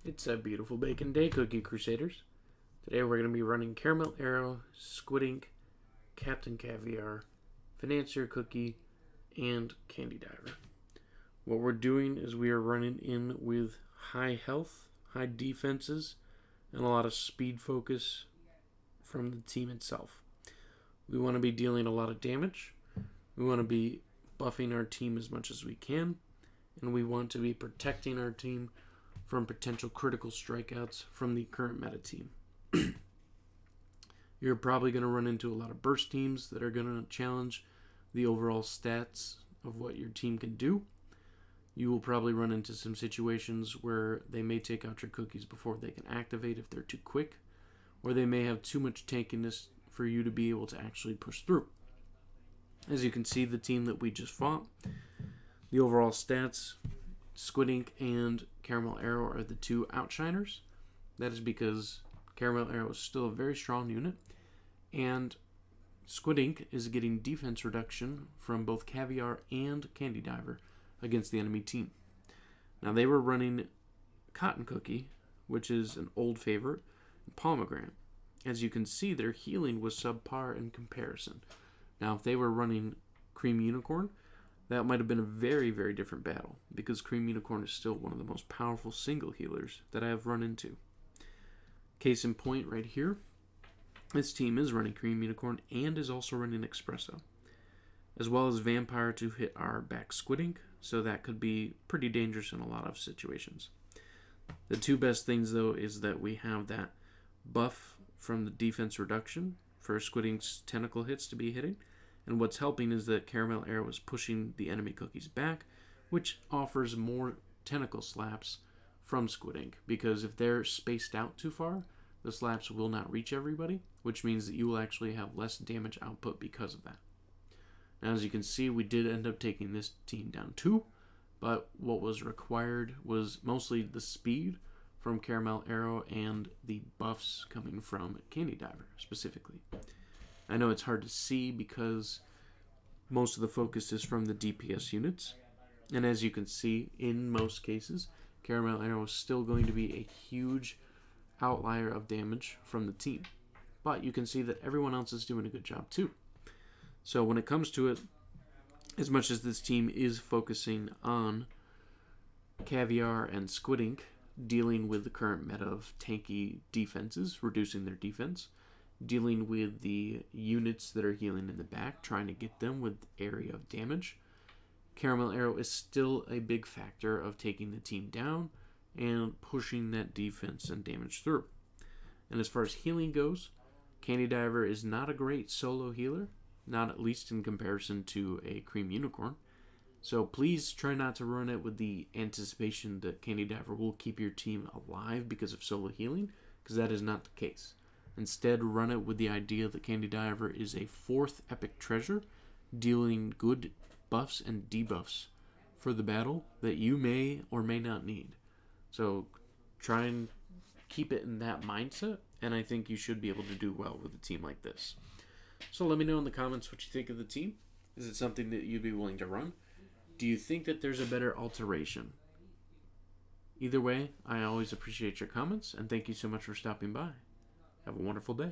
It's a beautiful bacon day, Cookie Crusaders. Today we're going to be running Caramel Arrow, Squid Ink, Captain Caviar, Financier Cookie, and Candy Diver. What we're doing is we are running in with high health, high defenses, and a lot of speed focus from the team itself. We want to be dealing a lot of damage. We want to be buffing our team as much as we can. And we want to be protecting our team from potential critical strikeouts from the current meta team. You're probably going to run into a lot of burst teams that are going to challenge the overall stats of what your team can do. You will probably run into some situations where they may take out your cookies before they can activate if they're too quick, or they may have too much tankiness for you to be able to actually push through. As you can see, the team that we just fought, the overall stats, Squid Ink and Caramel Arrow are the two outshiners. That is because Caramel Arrow is still a very strong unit, and Squid Ink is getting defense reduction from both Caviar and Candy Diver against the enemy team. Now, they were running Cotton Cookie, which is an old favorite, and Pomegranate. As you can see, their healing was subpar in comparison. Now, if they were running Cream Unicorn, that might have been a very, very different battle, because Cream Unicorn is still one of the most powerful single healers that I have run into. Case in point right here, this team is running Cream Unicorn and is also running Espresso, as well as Vampire to hit our back Squid Ink, so that could be pretty dangerous in a lot of situations. The two best things, though, is that we have that buff from the defense reduction for Squid Ink's tentacle hits to be hitting, and what's helping is that Caramel Arrow is pushing the enemy cookies back, which offers more tentacle slaps from Squid Ink, because if they're spaced out too far, the slaps will not reach everybody, which means that you will actually have less damage output because of that. Now, as you can see, we did end up taking this team down too, but what was required was mostly the speed from Caramel Arrow and the buffs coming from Candy Diver specifically. I know it's hard to see because most of the focus is from the DPS units. And as you can see, in most cases, Caramel Arrow is still going to be a huge outlier of damage from the team. But you can see that everyone else is doing a good job too. So when it comes to it, as much as this team is focusing on Caviar and Squid Ink, dealing with the current meta of tanky defenses, reducing their defense, dealing with the units that are healing in the back, trying to get them with area of damage, Caramel Arrow is still a big factor of taking the team down and pushing that defense and damage through. And as far as healing goes, Candy Diver is not a great solo healer, not at least in comparison to a Cream Unicorn. So please try not to run it with the anticipation that Candy Diver will keep your team alive because of solo healing, because that is not the case. Instead, run it with the idea that Candy Diver is a fourth epic treasure, dealing good buffs and debuffs for the battle that you may or may not need. So try and keep it in that mindset, and I think you should be able to do well with a team like this. So let me know in the comments what you think of the team. Is it something that you'd be willing to run? Do you think that there's a better alteration? Either way, I always appreciate your comments, and thank you so much for stopping by. Have a wonderful day.